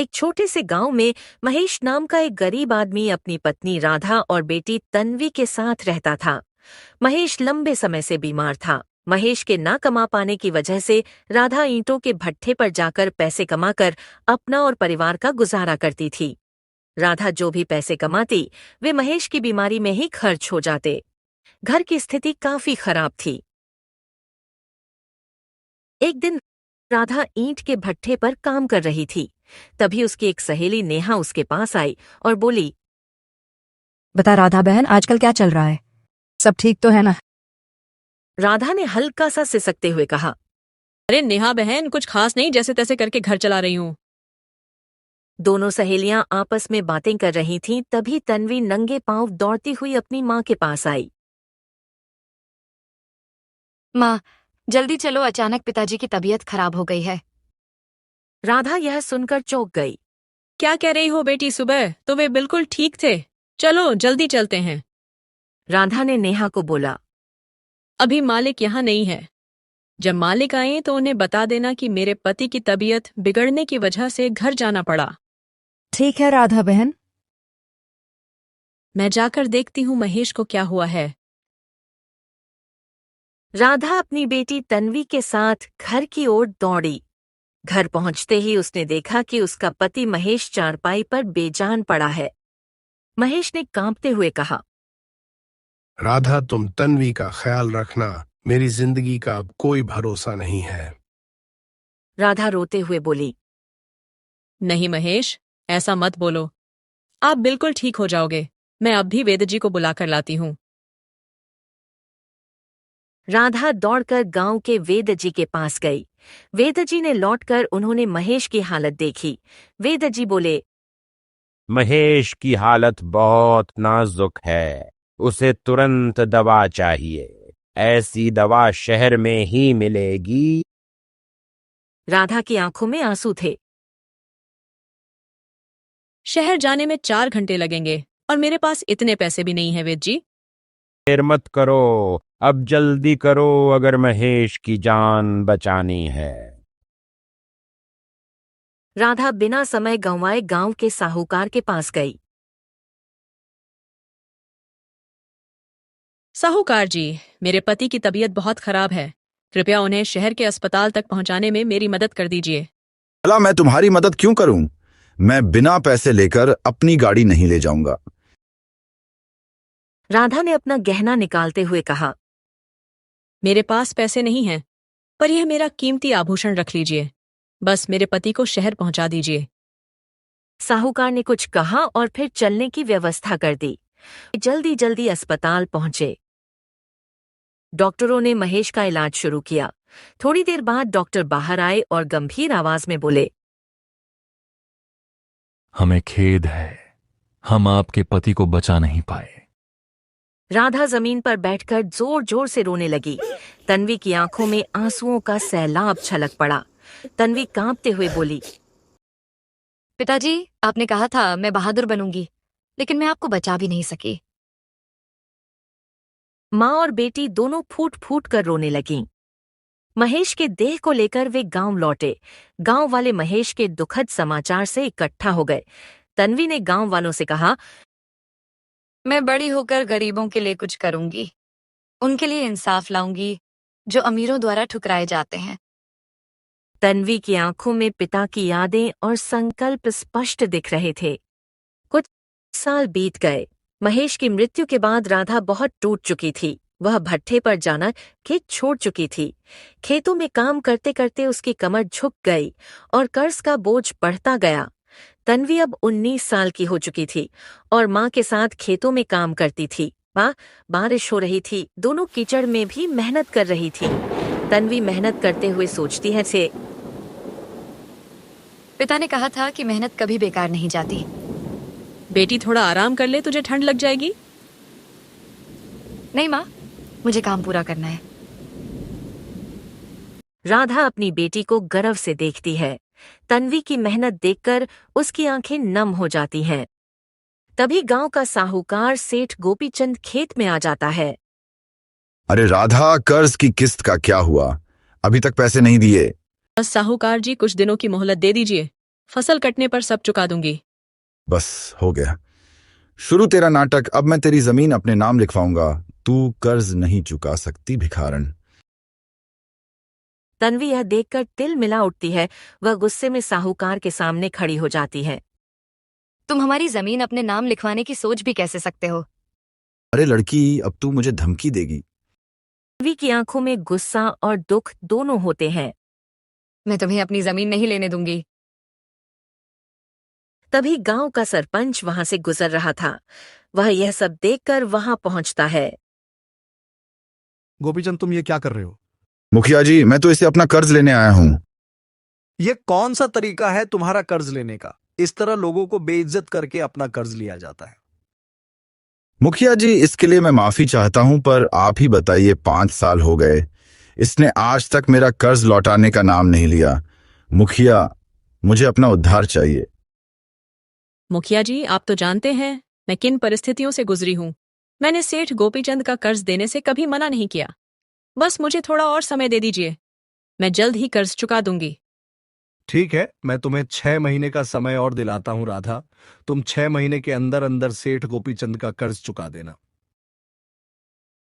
एक छोटे से गांव में महेश नाम का एक गरीब आदमी अपनी पत्नी राधा और बेटी तन्वी के साथ रहता था। महेश लंबे समय से बीमार था। महेश के ना कमा पाने की वजह से राधा ईंटों के भट्ठे पर जाकर पैसे कमाकर अपना और परिवार का गुजारा करती थी। राधा जो भी पैसे कमाती वे महेश की बीमारी में ही खर्च हो जाते। घर की स्थिति काफी खराब थी। एक दिन राधा ईंट के भट्ठे पर काम कर रही थी। तभी उसकी एक सहेली नेहा उसके पास आई और बोली, बता राधा बहन, आजकल क्या चल रहा है? सब ठीक तो है ना? राधा ने हल्का सा सिसकते हुए कहा, अरे नेहा बहन, कुछ खास नहीं, जैसे तैसे करके घर चला रही हूँ। दोनों सहेलियां आपस में बातें कर रही थीं। तभी तन्वी नंगे पांव दौड़ती हुई अपनी माँ के पास आई। माँ, जल्दी चलो, अचानक पिताजी की तबीयत खराब हो गई है। राधा यह सुनकर चौंक गई। क्या कह रही हो बेटी? सुबह तो वे बिल्कुल ठीक थे। चलो जल्दी चलते हैं। राधा ने नेहा को बोला, अभी मालिक यहाँ नहीं है। जब मालिक आए तो उन्हें बता देना कि मेरे पति की तबीयत बिगड़ने की वजह से घर जाना पड़ा। ठीक है राधा बहन। मैं जाकर देखती हूँ महेश को क्या हुआ है। राधा अपनी बेटी तन्वी के साथ घर की ओर दौड़ी। घर पहुंचते ही उसने देखा कि उसका पति महेश चारपाई पर बेजान पड़ा है। महेश ने कांपते हुए कहा, राधा, तुम तन्वी का ख्याल रखना। मेरी जिंदगी का अब कोई भरोसा नहीं है। राधा रोते हुए बोली, नहीं महेश, ऐसा मत बोलो। आप बिल्कुल ठीक हो जाओगे। मैं अब भी वेदजी को बुलाकर लाती हूँ। राधा दौड़कर गांव के वेदजी के पास गई। वेदजी ने लौटकर उन्होंने महेश की हालत देखी। वेदजी बोले, महेश की हालत बहुत नाजुक है। उसे तुरंत दवा चाहिए। ऐसी दवा शहर में ही मिलेगी। राधा की आंखों में आंसू थे। शहर जाने में 4 घंटे लगेंगे और मेरे पास इतने पैसे भी नहीं है वेदजी। देर मत करो, अब जल्दी करो अगर महेश की जान बचानी है। राधा बिना समय गंवाए गांव के साहूकार के पास गई। साहूकार जी, मेरे पति की तबीयत बहुत खराब है। कृपया उन्हें शहर के अस्पताल तक पहुंचाने में मेरी मदद कर दीजिए। भला मैं तुम्हारी मदद क्यों करूं? मैं बिना पैसे लेकर अपनी गाड़ी नहीं ले जाऊंगा। राधा ने अपना गहना निकालते हुए कहा, मेरे पास पैसे नहीं हैं, पर यह मेरा कीमती आभूषण रख लीजिए। बस मेरे पति को शहर पहुंचा दीजिए। साहूकार ने कुछ कहा और फिर चलने की व्यवस्था कर दी। जल्दी जल्दी अस्पताल पहुंचे। डॉक्टरों ने महेश का इलाज शुरू किया। थोड़ी देर बाद डॉक्टर बाहर आए और गंभीर आवाज में बोले, हमें खेद है, हम आपके पति को बचा नहीं पाए। राधा जमीन पर बैठकर जोर जोर से रोने लगी। तन्वी की आंखों में आंसुओं का सैलाब छलक पड़ा। तन्वी कांपते हुए बोली, पिताजी, आपने कहा था मैं बहादुर बनूंगी, लेकिन मैं आपको बचा भी नहीं सकी। माँ और बेटी दोनों फूट फूट कर रोने लगीं। महेश के देह को लेकर वे गांव लौटे। गांव वाले महेश के दुखद समाचार से इकट्ठा हो गए। तन्वी ने गांव वालों से कहा, मैं बड़ी होकर गरीबों के लिए कुछ करूंगी। उनके लिए इंसाफ लाऊंगी जो अमीरों द्वारा ठुकराए जाते हैं। तन्वी की आंखों में पिता की यादें और संकल्प स्पष्ट दिख रहे थे। कुछ साल बीत गए। महेश की मृत्यु के बाद राधा बहुत टूट चुकी थी। वह भट्ठे पर जाना खेत छोड़ चुकी थी। खेतों में काम करते करते उसकी कमर झुक गई और कर्ज का बोझ बढ़ता गया। तन्वी अब 19 साल की हो चुकी थी और माँ के साथ खेतों में काम करती थी। बारिश हो रही थी, दोनों कीचड़ में भी मेहनत कर रही थी। तन्वी मेहनत करते हुए सोचती है से, पिता ने कहा था कि मेहनत कभी बेकार नहीं जाती। बेटी थोड़ा आराम कर ले, तुझे ठंड लग जाएगी। नहीं माँ, मुझे काम पूरा करना है। राधा अपनी बेटी को गर्व से देखती है। तन्वी की मेहनत देखकर उसकी आंखें नम हो जाती हैं। तभी गांव का साहूकार सेठ गोपीचंद खेत में आ जाता है। अरे राधा, कर्ज की किस्त का क्या हुआ? अभी तक पैसे नहीं दिए। बस साहूकार जी, कुछ दिनों की मोहलत दे दीजिए। फसल कटने पर सब चुका दूंगी। बस हो गया, शुरू तेरा नाटक। अब मैं तेरी जमीन अपने नाम लिखवाऊंगा। तू कर्ज नहीं चुका सकती भिखारन। तन्वी यह देखकर तिल मिला उठती है। वह गुस्से में साहूकार के सामने खड़ी हो जाती है। तुम हमारी जमीन अपने नाम लिखवाने की सोच भी कैसे सकते हो? अरे लड़की, अब तू मुझे धमकी देगी? तन्वी की आंखों में गुस्सा और दुख दोनों होते हैं। मैं तुम्हें अपनी जमीन नहीं लेने दूंगी। तभी गांव का सरपंच वहां से गुजर रहा था। वह यह सब देखकर वहां पहुंचता है। गोपीचंद, तुम ये क्या कर रहे हो? मुखिया जी, मैं तो इसे अपना कर्ज लेने आया हूँ। ये कौन सा तरीका है तुम्हारा कर्ज लेने का? इस तरह लोगों को बेइज्जत करके अपना कर्ज लिया जाता है। मुखिया जी, इसके लिए मैं माफी चाहता हूं, पर आप ही बताइए, 5 साल हो गए, इसने आज तक मेरा कर्ज लौटाने का नाम नहीं लिया। मुखिया, मुझे अपना उद्धार चाहिए। मुखिया जी, आप तो जानते हैं मैं किन परिस्थितियों से गुजरी हूं। मैंने सेठ गोपीचंद का कर्ज देने से कभी मना नहीं किया। बस मुझे थोड़ा और समय दे दीजिए, मैं जल्द ही कर्ज चुका दूंगी। ठीक है, मैं तुम्हें 6 महीने का समय और दिलाता हूं राधा। तुम 6 महीने के अंदर अंदर सेठ गोपीचंद का कर्ज चुका देना।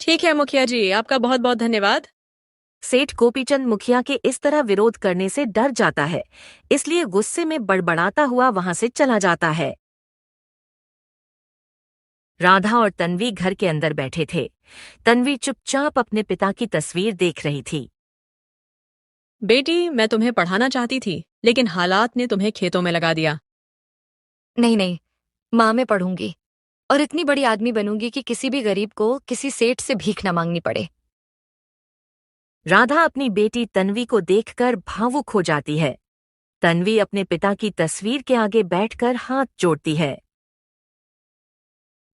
ठीक है मुखिया जी, आपका बहुत बहुत धन्यवाद। सेठ गोपीचंद मुखिया के इस तरह विरोध करने से डर जाता है, इसलिए गुस्से में बड़बड़ाता हुआ वहां से चला जाता है। राधा और तन्वी घर के अंदर बैठे थे। तन्वी चुपचाप अपने पिता की तस्वीर देख रही थी। बेटी, मैं तुम्हें पढ़ाना चाहती थी, लेकिन हालात ने तुम्हें खेतों में लगा दिया। नहीं नहीं, माँ मैं पढ़ूंगी और इतनी बड़ी आदमी बनूंगी कि किसी भी गरीब को किसी सेठ से भीख न मांगनी पड़े। राधा अपनी बेटी तन्वी को देखकर भावुक हो जाती है। तन्वी अपने पिता की तस्वीर के आगे बैठकर हाथ जोड़ती है।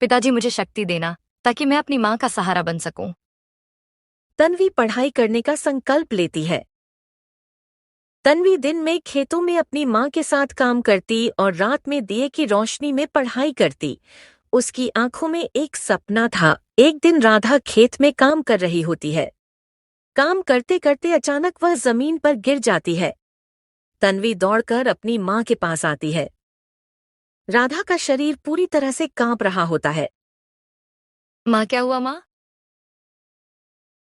पिताजी, मुझे शक्ति देना ताकि मैं अपनी माँ का सहारा बन सकूं। तन्वी पढ़ाई करने का संकल्प लेती है। तन्वी दिन में खेतों में अपनी माँ के साथ काम करती और रात में दिए की रोशनी में पढ़ाई करती। उसकी आंखों में एक सपना था। एक दिन राधा खेत में काम कर रही होती है। काम करते करते अचानक वह जमीन पर गिर जाती है। तन्वी दौड़कर अपनी माँ के पास आती है। राधा का शरीर पूरी तरह से कांप रहा होता है। माँ, क्या हुआ माँ?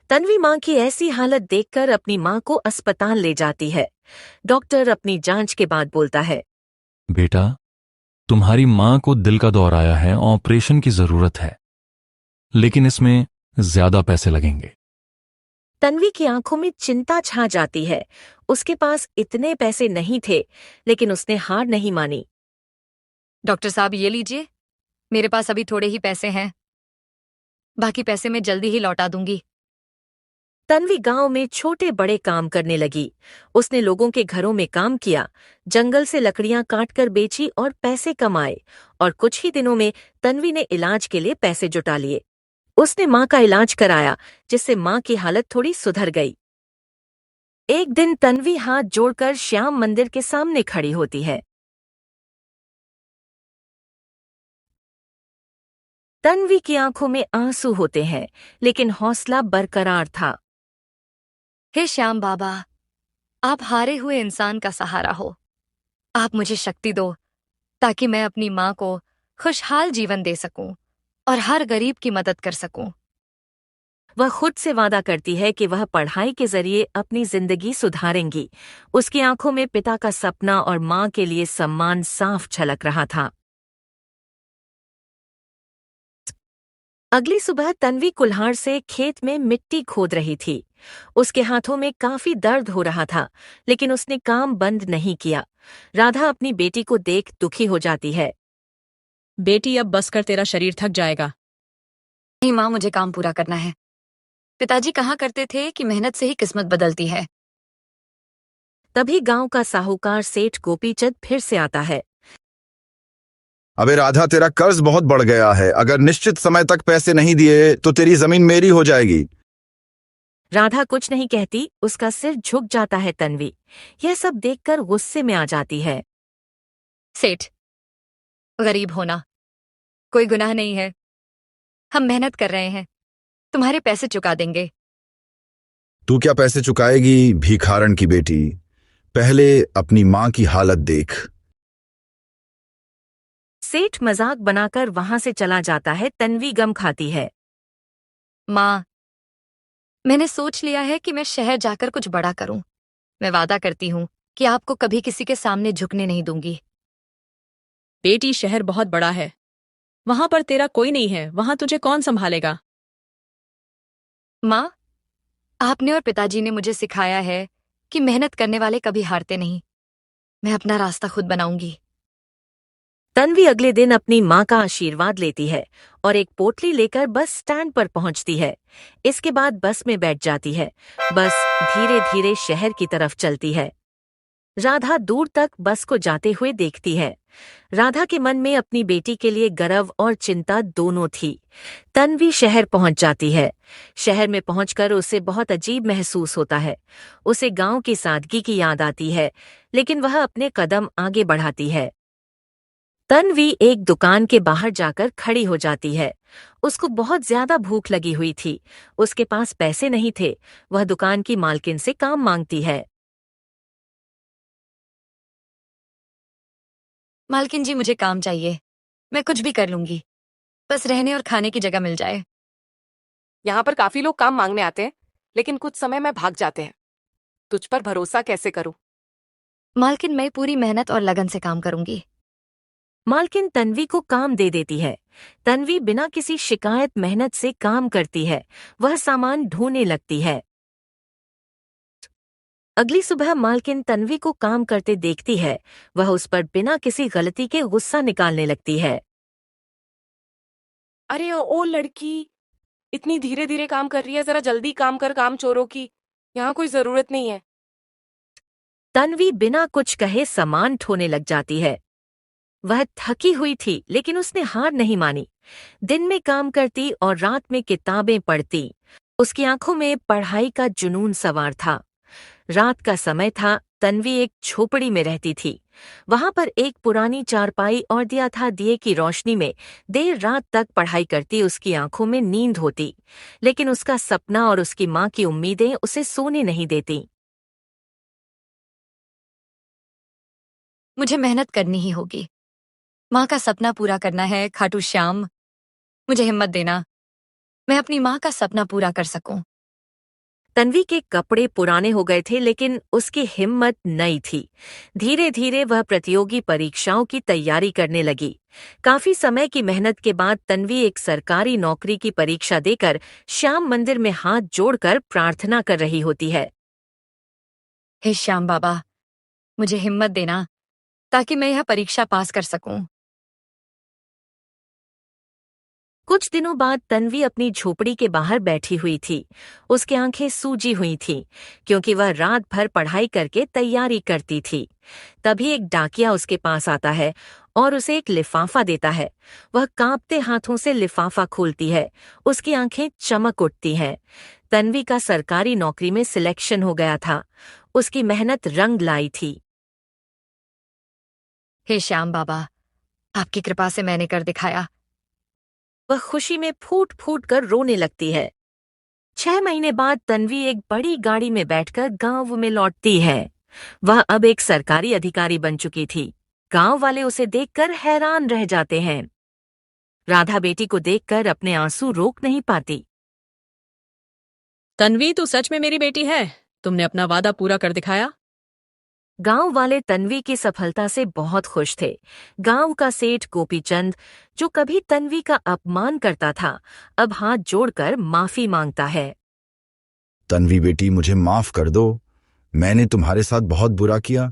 तन्वी माँ की ऐसी हालत देखकर अपनी माँ को अस्पताल ले जाती है। डॉक्टर अपनी जांच के बाद बोलता है, बेटा, तुम्हारी मां को दिल का दौरा आया है, ऑपरेशन की जरूरत है, लेकिन इसमें ज्यादा पैसे लगेंगे। तन्वी की आंखों में चिंता छा जाती है। उसके पास इतने पैसे नहीं थे, लेकिन उसने हार नहीं मानी। डॉक्टर साहब, ये लीजिए, मेरे पास अभी थोड़े ही पैसे हैं, बाकी पैसे मैं जल्दी ही लौटा दूंगी। तन्वी गांव में छोटे बड़े काम करने लगी। उसने लोगों के घरों में काम किया, जंगल से लकड़ियां काटकर बेची और पैसे कमाए। और कुछ ही दिनों में तन्वी ने इलाज के लिए पैसे जुटा लिए। उसने माँ का इलाज कराया, जिससे माँ की हालत थोड़ी सुधर गई। एक दिन तन्वी हाथ जोड़कर श्याम मंदिर के सामने खड़ी होती है। तन्वी की आंखों में आंसू होते हैं, लेकिन हौसला बरकरार था। हे श्याम बाबा, आप हारे हुए इंसान का सहारा हो। आप मुझे शक्ति दो ताकि मैं अपनी माँ को खुशहाल जीवन दे सकूं और हर गरीब की मदद कर सकूं। वह खुद से वादा करती है कि वह पढ़ाई के जरिए अपनी जिंदगी सुधारेंगी। उसकी आंखों में पिता का सपना और माँ के लिए सम्मान साफ झलक रहा था। अगली सुबह तन्वी कुल्हाड़ से खेत में मिट्टी खोद रही थी। उसके हाथों में काफी दर्द हो रहा था, लेकिन उसने काम बंद नहीं किया। राधा अपनी बेटी को देख दुखी हो जाती है। बेटी, अब बस कर, तेरा शरीर थक जाएगा। नहीं माँ, मुझे काम पूरा करना है। पिताजी कहा करते थे कि मेहनत से ही किस्मत बदलती है। तभी गांव का साहूकार सेठ गोपीचंद फिर से आता है। अबे राधा, तेरा कर्ज बहुत बढ़ गया है। अगर निश्चित समय तक पैसे नहीं दिए तो तेरी जमीन मेरी हो जाएगी। राधा कुछ नहीं कहती, उसका सिर झुक जाता है। तन्वी यह सब देखकर गुस्से में आ जाती है। सेठ, गरीब होना कोई गुनाह नहीं है। हम मेहनत कर रहे हैं, तुम्हारे पैसे चुका देंगे। तू क्या पैसे चुकाएगी, भिखारन की बेटी? पहले अपनी माँ की हालत देख। सेठ मजाक बनाकर वहां से चला जाता है। तन्वी गम खाती है। माँ, मैंने सोच लिया है कि मैं शहर जाकर कुछ बड़ा करूं। मैं वादा करती हूँ कि आपको कभी किसी के सामने झुकने नहीं दूंगी। बेटी, शहर बहुत बड़ा है, वहां पर तेरा कोई नहीं है, वहां तुझे कौन संभालेगा? माँ, आपने और पिताजी ने मुझे सिखाया है कि मेहनत करने वाले कभी हारते नहीं। मैं अपना रास्ता खुद बनाऊंगी। तन्वी अगले दिन अपनी माँ का आशीर्वाद लेती है और एक पोटली लेकर बस स्टैंड पर पहुंचती है। इसके बाद बस में बैठ जाती है। बस धीरे धीरे शहर की तरफ चलती है। राधा दूर तक बस को जाते हुए देखती है। राधा के मन में अपनी बेटी के लिए गर्व और चिंता दोनों थी। तन्वी शहर पहुंच जाती है। शहर में पहुंचकर उसे बहुत अजीब महसूस होता है। उसे गांव की सादगी की याद आती है, लेकिन वह अपने कदम आगे बढ़ाती है। तन्वी एक दुकान के बाहर जाकर खड़ी हो जाती है। उसको बहुत ज्यादा भूख लगी हुई थी। उसके पास पैसे नहीं थे। वह दुकान की मालकिन से काम मांगती है। मालकिन जी, मुझे काम चाहिए। मैं कुछ भी कर लूंगी, बस रहने और खाने की जगह मिल जाए। यहाँ पर काफी लोग काम मांगने आते हैं, लेकिन कुछ समय में भाग जाते हैं। तुझ पर भरोसा कैसे करूं? मालकिन, मैं पूरी मेहनत और लगन से काम करूंगी। मालकिन तन्वी को काम दे देती है। तन्वी बिना किसी शिकायत मेहनत से काम करती है। वह सामान ढूंढने लगती है। अगली सुबह मालकिन तन्वी को काम करते देखती है। वह उस पर बिना किसी गलती के गुस्सा निकालने लगती है। अरे ओ लड़की, इतनी धीरे धीरे काम कर रही है, जरा जल्दी काम कर, काम चोरों की यहाँ कोई जरूरत नहीं है। तन्वी बिना कुछ कहे सामान ढोने लग जाती है। वह थकी हुई थी, लेकिन उसने हार नहीं मानी। दिन में काम करती और रात में किताबें पढ़ती। उसकी आंखों में पढ़ाई का जुनून सवार था। रात का समय था। तन्वी एक झोपड़ी में रहती थी। वहां पर एक पुरानी चारपाई और दिया था। दिए की रोशनी में देर रात तक पढ़ाई करती उसकी आंखों में नींद होती, लेकिन उसका सपना और उसकी माँ की उम्मीदें उसे सोने नहीं देती। मुझे मेहनत करनी ही होगी। माँ का सपना पूरा करना है। खाटू श्याम, मुझे हिम्मत देना, मैं अपनी माँ का सपना पूरा कर सकूं। तन्वी के कपड़े पुराने हो गए थे, लेकिन उसकी हिम्मत नई थी। धीरे धीरे वह प्रतियोगी परीक्षाओं की तैयारी करने लगी। काफी समय की मेहनत के बाद तन्वी एक सरकारी नौकरी की परीक्षा देकर श्याम मंदिर में हाथ जोड़कर प्रार्थना कर रही होती है। हे श्याम बाबा, मुझे हिम्मत देना ताकि मैं यह परीक्षा पास कर सकूं। कुछ दिनों बाद तन्वी अपनी झोपड़ी के बाहर बैठी हुई थी। उसकी आंखें सूजी हुई थीं, क्योंकि वह रात भर पढ़ाई करके तैयारी करती थी। तभी एक डाकिया उसके पास आता है और उसे एक लिफाफा देता है। वह कांपते हाथों से लिफाफा खोलती है। उसकी आंखें चमक उठती हैं। तन्वी का सरकारी नौकरी में सिलेक्शन हो गया था। उसकी मेहनत रंग लाई थी। हे श्याम बाबा, आपकी कृपा से मैंने कर दिखाया। वह खुशी में फूट फूट कर रोने लगती है। 6 महीने बाद तन्वी एक बड़ी गाड़ी में बैठकर गांव में लौटती है। वह अब एक सरकारी अधिकारी बन चुकी थी। गांव वाले उसे देखकर हैरान रह जाते हैं। राधा बेटी को देखकर अपने आंसू रोक नहीं पाती। तन्वी, तू सच में मेरी बेटी है? तुमने अपना वादा पूरा कर दिखाया। गांव वाले तन्वी की सफलता से बहुत खुश थे। गांव का सेठ गोपीचंद, जो कभी तन्वी का अपमान करता था, अब हाथ जोड़कर माफी मांगता है। तन्वी बेटी, मुझे माफ कर दो। मैंने तुम्हारे साथ बहुत बुरा किया।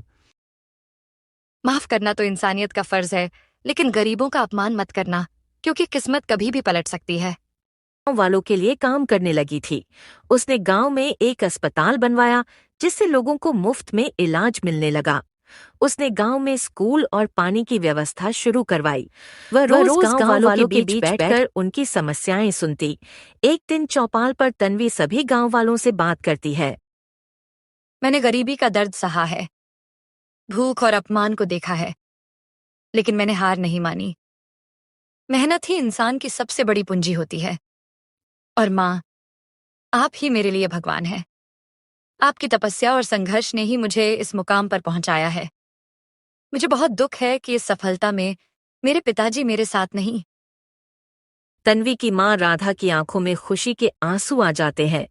माफ करना तो इंसानियत का फर्ज है, लेकिन गरीबों का अपमान मत करना, क्योंकि किस्मत कभी भी पलट सकती है। गांव वालों के लिए काम करने लगी थी। उसने गांव में एक अस्पताल बनवाया, जिससे लोगों को मुफ्त में इलाज मिलने लगा। उसने गांव में स्कूल और पानी की व्यवस्था शुरू करवाई। वह रोज गांव वालों के बीच बैठकर उनकी समस्याएं सुनती। एक दिन चौपाल पर तन्वी सभी गांव वालों से बात करती है। मैंने गरीबी का दर्द सहा है, भूख और अपमान को देखा है, लेकिन मैंने हार नहीं मानी। मेहनत ही इंसान की सबसे बड़ी पूंजी होती है। और माँ, आप ही मेरे लिए भगवान हैं। आपकी तपस्या और संघर्ष ने ही मुझे इस मुकाम पर पहुंचाया है। मुझे बहुत दुख है कि इस सफलता में मेरे पिताजी मेरे साथ नहीं। तन्वी की माँ राधा की आंखों में खुशी के आंसू आ जाते हैं।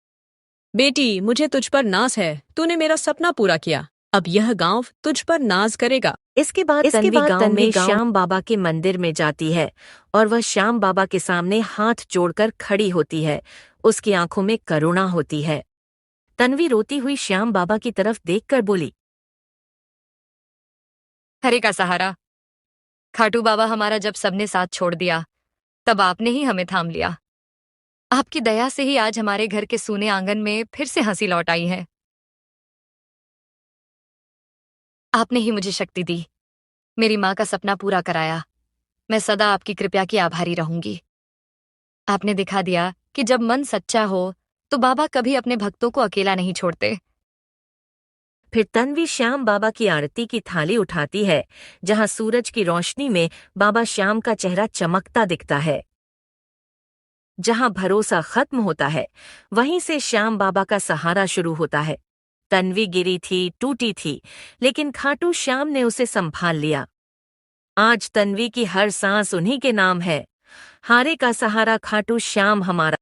बेटी, मुझे तुझ पर नाज है। तूने मेरा सपना पूरा किया। अब यह गांव तुझ पर नाज करेगा। इसके बाद तन्वी गांव में श्याम बाबा के मंदिर में जाती है और वह श्याम बाबा के सामने हाथ जोड़कर खड़ी होती है। उसकी आंखों में करुणा होती है। तन्वी रोती हुई श्याम बाबा की तरफ देखकर बोली, हरे का सहारा। खाटू बाबा, हमारा जब सबने साथ छोड़ दिया तब आपने ही हमें थाम लिया। आपकी दया से ही आज हमारे घर के सूने आंगन में फिर से हंसी लौट आई है। आपने ही मुझे शक्ति दी, मेरी माँ का सपना पूरा कराया। मैं सदा आपकी कृपा की आभारी रहूंगी। आपने दिखा दिया कि जब मन सच्चा हो तो बाबा कभी अपने भक्तों को अकेला नहीं छोड़ते। फिर तन्वी श्याम बाबा की आरती की थाली उठाती है, जहां सूरज की रोशनी में बाबा श्याम का चेहरा चमकता दिखता है। जहां भरोसा खत्म होता है, वहीं से श्याम बाबा का सहारा शुरू होता है। तन्वी गिरी थी, टूटी थी, लेकिन खाटू श्याम ने उसे संभाल लिया। आज तन्वी की हर सांस उन्हीं के नाम है। हारे का सहारा खाटू श्याम हमारा।